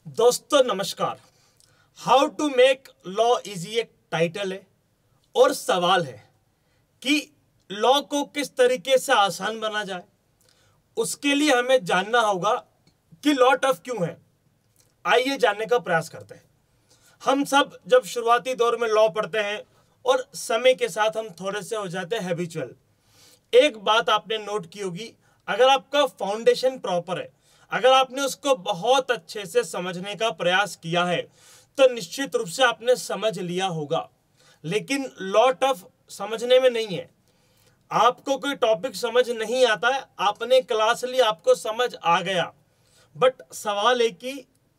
दोस्तों नमस्कार। How to make law easy एक टाइटल है और सवाल है कि लॉ को किस तरीके से आसान बना जाए। उसके लिए हमें जानना होगा कि लॉ टफ क्यों है। आइए जानने का प्रयास करते हैं। हम सब जब शुरुआती दौर में लॉ पढ़ते हैं और समय के साथ हम थोड़े से हो जाते हैं हैबिचुअल। एक बात आपने नोट की होगी, अगर आपका फाउंडेशन प्रॉपर है, अगर आपने उसको बहुत अच्छे से समझने का प्रयास किया है तो निश्चित रूप से आपने समझ लिया होगा। लेकिन लॉ टफ समझने में नहीं है। आपको कोई टॉपिक समझ नहीं आता है, आपने क्लास ली, आपको समझ आ गया, बट सवाल है कि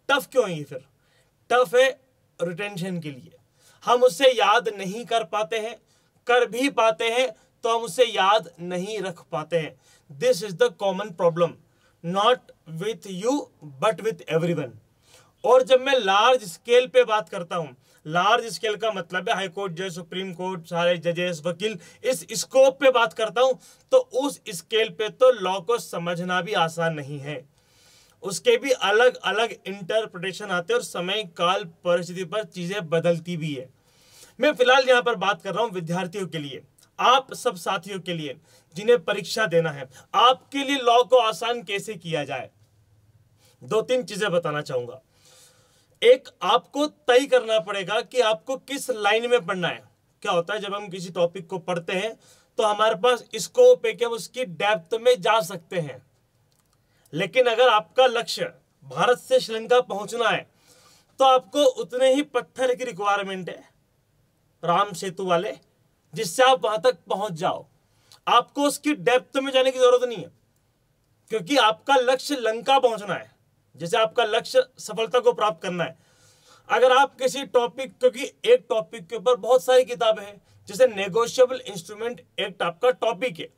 टफ क्यों है। फिर टफ है रिटेंशन के लिए। हम उसे याद नहीं कर पाते हैं, कर भी पाते हैं तो हम उसे याद नहीं रख पाते हैं। This is the common problem, not with you but with everyone. और जब मैं लार्ज स्केल पे बात करता हूं, लार्ज स्केल का मतलब है हाई कोर्ट जज, सुप्रीम कोर्ट, सारे जजेस, वकील, इस स्कोप पे बात करता हूं, तो उस स्केल पे तो लॉ को समझना भी आसान नहीं है। उसके भी अलग अलग इंटरप्रिटेशन आते हैं और समय काल परिस्थिति पर चीजें बदलती भी है। मैं फिलहाल यहां पर बात कर रहा हूं विद्यार्थियों के लिए, आप सब साथियों के लिए जिन्हें परीक्षा देना है। आपके लिए लॉ को आसान कैसे किया जाए, दो तीन चीजें बताना चाहूंगा। एक, आपको तय करना पड़ेगा कि आपको किस लाइन में पढ़ना है। क्या होता है जब हम किसी टॉपिक को पढ़ते हैं तो हमारे पास स्कोप है कि हम उसकी डेप्थ में जा सकते हैं। लेकिन अगर आपका लक्ष्य भारत से श्रीलंका पहुंचना है तो आपको उतने ही पत्थर की रिक्वायरमेंट है, राम सेतु वाले, जिससे आप वहां तक पहुंच जाओ। आपको उसकी डेप्थ में जाने की जरूरत नहीं है, क्योंकि आपका लक्ष्य लंका पहुंचना है। जैसे आपका लक्ष्य सफलता को प्राप्त करना है। अगर आप किसी टॉपिक, क्योंकि एक टॉपिक के ऊपर बहुत सारी किताबें हैं, जैसे नेगोशिएबल इंस्ट्रूमेंट एक्ट आपका टॉपिक है,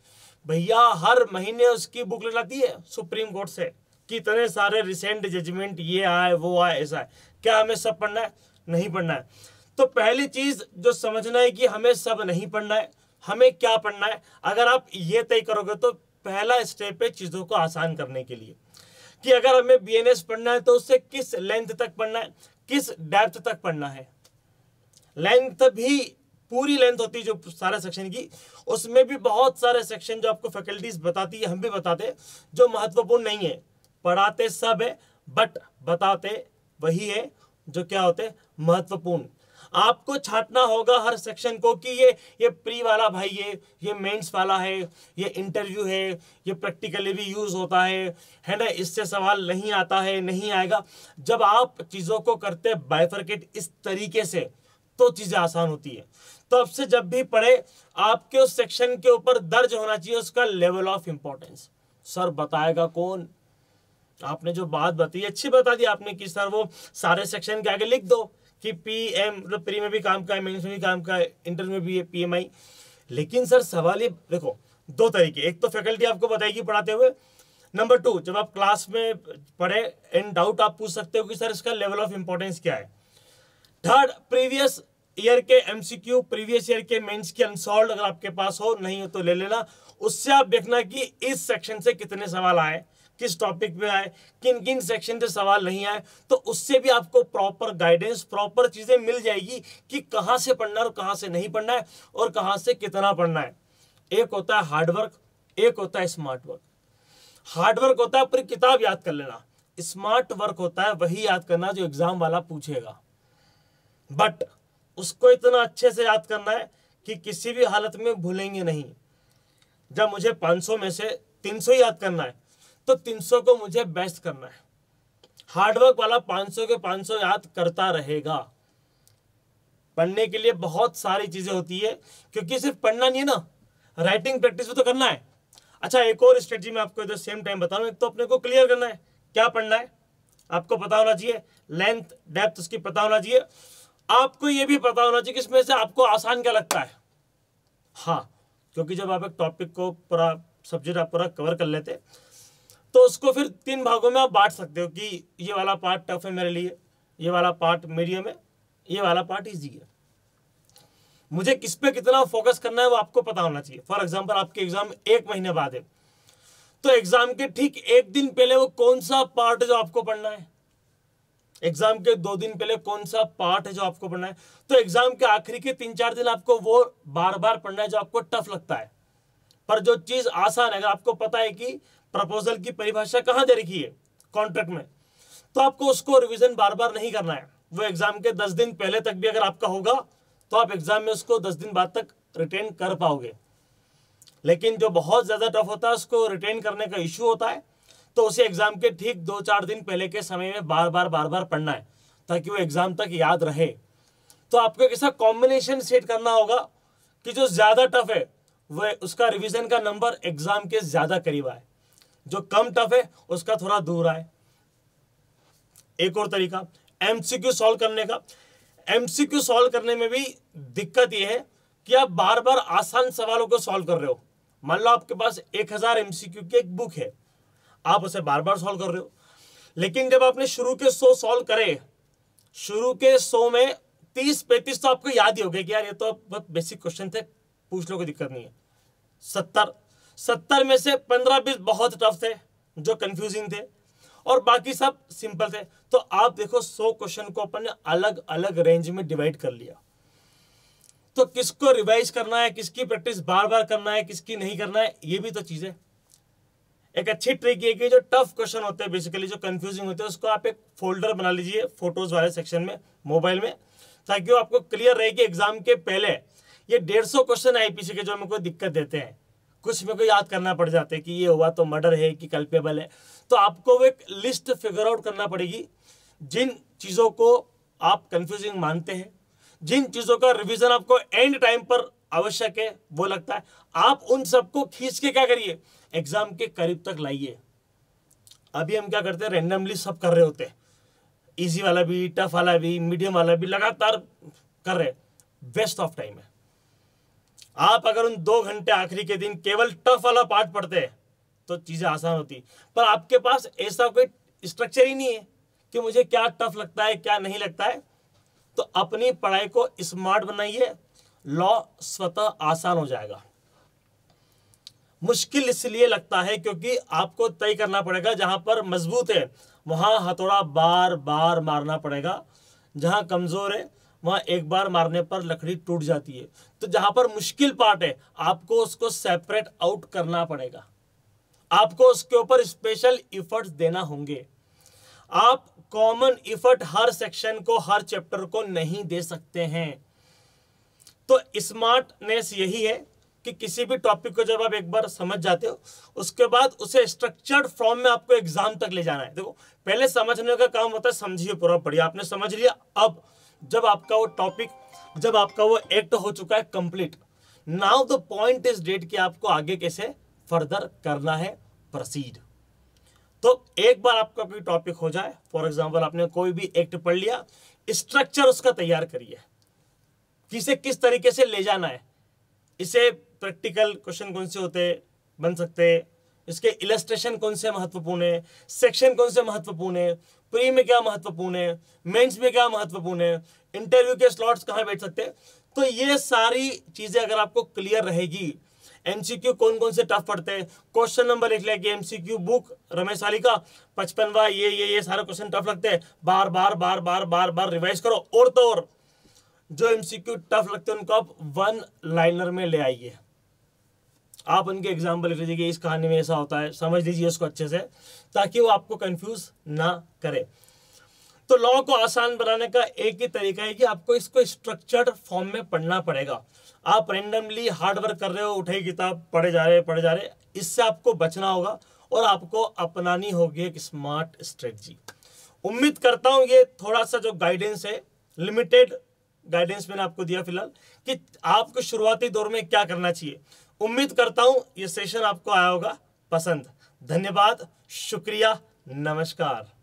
भैया हर महीने उसकी बुक लाती है सुप्रीम कोर्ट से, कितने सारे रिसेंट जजमेंट ये आए वो आए ऐसा है। क्या हमें सब पढ़ना है? नहीं पढ़ना है। तो पहली चीज जो समझना है कि हमें सब नहीं पढ़ना है, हमें क्या पढ़ना है। अगर आप ये तय करोगे तो पहला स्टेप है चीजों को आसान करने के लिए, कि अगर हमें बीएनएस पढ़ना है तो उससे किस लेंथ तक पढ़ना है, किस डेप्थ तक पढ़ना है। लेंथ भी पूरी लेंथ होती है जो सारे सेक्शन की, उसमें भी बहुत सारे सेक्शन जो आपको फैकल्टीज बताती है, हम भी बताते, जो महत्वपूर्ण नहीं है। पढ़ाते सब है बट बताते वही है जो क्या होते महत्वपूर्ण। आपको छांटना होगा हर सेक्शन को कि ये प्री वाला भाई, ये मेंस वाला है, ये इंटरव्यू है, ये प्रैक्टिकली भी यूज होता है ना, इससे सवाल नहीं आता है, नहीं आएगा। जब आप चीजों को करते बाइफरकेट इस तरीके से तो चीजें आसान होती है। तो अब से जब भी पढ़े आपके उस सेक्शन के ऊपर दर्ज होना चाहिए उसका लेवल ऑफ इंपॉर्टेंस। सर बताएगा कौन? आपने जो बात बताई अच्छी बता दी आपने कि सर वो सारे सेक्शन के आगे लिख दो कि पीएम, प्री में भी काम का है, मेंस में भी काम का है, इंटर में भी है, पीएमआई। लेकिन सर सवाल ये देखो, दो तरीके, एक तो फैकल्टी आपको बताएगी पढ़ाते हुए, नंबर टू जब आप क्लास में पढ़े इन डाउट आप पूछ सकते हो कि सर इसका लेवल ऑफ इंपॉर्टेंस क्या है। थर्ड, प्रीवियस ईयर के एमसीक्यू, प्रीवियस ईयर के मेंस की अनसॉल्व अगर आपके पास हो, नहीं हो तो ले लेना। उससे आप देखना कि इस सेक्शन से कितने सवाल आए, किस टॉपिक पे आए, किन किन सेक्शन से सवाल नहीं आए, तो उससे भी आपको प्रॉपर गाइडेंस, प्रॉपर चीजें मिल जाएगी कि कहां से पढ़ना है और कहां से नहीं पढ़ना है और कहां से कितना पढ़ना है। एक होता है हार्डवर्क, एक होता है स्मार्ट वर्क। हार्डवर्क होता है पूरी किताब याद कर लेना, स्मार्ट वर्क होता है वही याद करना जो एग्जाम वाला पूछेगा, बट उसको इतना अच्छे से याद करना है कि किसी भी हालत में भूलेंगे नहीं। जब मुझे 500 में से 300 याद करना है तो 300 को मुझे बेस्ट करना है। हार्डवर्क वाला 500 के 500 याद करता रहेगा। पढ़ने के लिए बहुत सारी चीजें होती है, क्योंकि सिर्फ पढ़ना नहीं है ना, राइटिंग प्रैक्टिस भी तो करना है। अच्छा, एक और स्ट्रेटजी मैं आपको इधर सेम टाइम बता रहा हूं। एक तो अपने को क्लियर करना है क्या पढ़ना है, आपको पता होना चाहिए, लेंथ डेप्थ उसकी पता होना चाहिए। आपको ये भी पता होना चाहिए कि इसमें से आपको आसान क्या लगता है। हाँ, क्योंकि जब आप एक टॉपिक को पूरा सब्जेक्ट आप पूरा कवर कर लेते तो उसको फिर 3 भागों में आप बांट सकते हो कि ये वाला पार्ट टफ है मेरे लिए, ये वाला पार्ट मीडियम है, ये वाला पार्ट इजी है। मुझे किस पे कितना फोकस करना है वो आपको पता होना चाहिए। फॉर एग्जांपल आपके एग्जाम 1 महीने बाद है, तो एग्जाम के ठीक 1 दिन पहले वो कौन सा पार्ट जो आपको पढ़ना है, एग्जाम के 2 दिन पहले कौन सा पार्ट है जो आपको पढ़ना है। तो एग्जाम के आखिरी के 3-4 दिन आपको वो बार बार पढ़ना है जो आपको टफ लगता है। पर जो चीज आसान है, अगर आपको पता है कि प्रपोजल की परिभाषा कहाँ दे रखी है कॉन्ट्रैक्ट में, तो आपको उसको रिवीजन बार बार नहीं करना है। वो एग्जाम के 10 दिन पहले तक भी अगर आपका होगा तो आप एग्जाम में उसको 10 दिन बाद तक रिटेन कर पाओगे। लेकिन जो बहुत ज्यादा टफ होता है उसको रिटेन करने का इश्यू होता है, तो उसे एग्जाम के ठीक 2-4 दिन पहले के समय में बार बार पढ़ना है ताकि वो एग्जाम तक याद रहे। तो आपको एक ऐसा कॉम्बिनेशन सेट करना होगा कि जो ज्यादा टफ है वह उसका रिवीजन का नंबर एग्जाम के ज्यादा करीब आए, जो कम टफ है उसका थोड़ा दूर आए। एक और तरीका एमसीक्यू सॉल्व करने का। एमसीक्यू सॉल्व करने में भी दिक्कत यह है कि आप बार बार आसान सवालों को सॉल्व कर रहे हो। मान लो आपके पास 1000 एमसीक्यू की एक बुक है, आप उसे बार बार सॉल्व कर रहे हो, लेकिन जब आपने शुरू के 100 सॉल्व करे, शुरू के 100 में 30-35 तो आपको याद ही हो गया कि यार ये तो बहुत बेसिक क्वेश्चन थे, पूछ लो कोई दिक्कत नहीं है। 70 में से 15-20 बहुत टफ थे जो कंफ्यूजिंग थे, और बाकी सब सिंपल थे। तो आप देखो 100 क्वेश्चन को अपन ने अलग अलग रेंज में डिवाइड कर लिया। तो किसको रिवाइज करना है, किसकी प्रैक्टिस बार बार करना है, किसकी नहीं करना है, ये भी तो चीज है। एक अच्छी ट्रिक ये कि जो टफ क्वेश्चन होते हैं, बेसिकली जो कंफ्यूजिंग होते हैं, उसको आप एक फोल्डर बना लीजिए फोटोज वाले सेक्शन में मोबाइल में, ताकि वो आपको क्लियर रहे कि एग्जाम के पहले ये 150 क्वेश्चन आईपीसी के जो मेरे को दिक्कत देते हैं, कुछ मेरे को याद करना पड़ जाते हैं कि ये हुआ तो मर्डर है कि कल्पेबल है। तो आपको वो एक लिस्ट फिगर आउट करना पड़ेगी जिन चीज़ों को आप कंफ्यूजिंग मानते हैं, जिन चीज़ों का रिवीजन आपको एंड टाइम पर आवश्यक है वो लगता है, आप उन सबको खींच के क्या करिए, एग्जाम के करीब तक लाइए। अभी हम क्या करते हैं, रेंडमली सब कर रहे होते हैं, इजी वाला भी, टफ वाला भी, मीडियम वाला भी लगातार कर रहे, वेस्ट ऑफ टाइम है। आप अगर उन 2 घंटे आखिरी के दिन केवल टफ वाला पार्ट पढ़ते हैं तो चीजें आसान होती, पर आपके पास ऐसा कोई स्ट्रक्चर ही नहीं है कि मुझे क्या टफ लगता है क्या नहीं लगता है। तो अपनी पढ़ाई को स्मार्ट बनाइए, लॉ स्वतः आसान हो जाएगा। मुश्किल इसलिए लगता है क्योंकि आपको तय करना पड़ेगा, जहां पर मजबूत है वहां हथौड़ा बार बार मारना पड़ेगा, जहां कमजोर है वहां एक बार मारने पर लकड़ी टूट जाती है। तो जहां पर मुश्किल पार्ट है आपको उसको सेपरेट आउट करना पड़ेगा, आपको उसके ऊपर स्पेशल इफर्ट्स देना होंगे। आप कॉमन इफर्ट हर सेक्शन को, हर चैप्टर को नहीं दे सकते हैं। तो स्मार्टनेस यही है कि किसी भी टॉपिक को जब आप एक बार समझ जाते हो, उसके बाद उसे स्ट्रक्चर्ड फॉर्म में आपको एग्जाम तक ले जाना है। देखो पहले समझने का काम होता है, समझिए पूरा पढ़िए, आपने समझ लिया, अब जब आपका वो टॉपिक, जब आपका वो एक्ट हो चुका है complete, now the point is that कि आपको आगे कैसे फर्दर करना है, प्रोसीड। तो एक बार आपका कोई टॉपिक हो जाए, फॉर एग्जांपल आपने कोई भी एक्ट पढ़ लिया, स्ट्रक्चर उसका तैयार करिए, किसे किस तरीके से ले जाना है, इसे प्रैक्टिकल क्वेश्चन कौन से होते बन सकते हैं, इसके इलस्ट्रेशन कौन से महत्वपूर्ण है, सेक्शन कौन से महत्वपूर्ण है, प्री में क्या महत्वपूर्ण है, मेंस में क्या महत्वपूर्ण है, इंटरव्यू के स्लॉट्स कहाँ बैठ सकते हैं। तो ये सारी चीजें अगर आपको क्लियर रहेगी, एमसीक्यू कौन कौन से टफ पड़ते हैं, क्वेश्चन नंबर लिख लिया कि एमसीक्यू बुक रमेश वाली का 55वां ये सारे क्वेश्चन टफ लगते हैं, बार बार बार बार बार बार रिवाइज करो। और तो और जो एमसीक्यू टफ लगते हैं उनको आप 1 लाइनर में ले आइए, आप उनके एग्जाम्पल लिख लीजिए कि इस कहानी में ऐसा होता है, समझ लीजिए उसको अच्छे से, ताकि वो आपको कंफ्यूज ना करे। तो लॉ को आसान बनाने का एक ही तरीका है कि आपको इसको स्ट्रक्चर्ड फॉर्म में पढ़ना पड़ेगा। आप रैंडमली हार्ड वर्क कर रहे हो, उठाई किताब पढ़े जा रहे, इससे आपको बचना होगा और आपको अपनानी होगी एक स्मार्ट स्ट्रेटजी। उम्मीद करता हूं ये थोड़ा सा जो गाइडेंस है, लिमिटेड गाइडेंस मैंने आपको दिया फिलहाल, कि आपको शुरुआती दौर में क्या करना चाहिए। उम्मीद करता हूं ये सेशन आपको आया होगा पसंद। धन्यवाद, शुक्रिया, नमस्कार।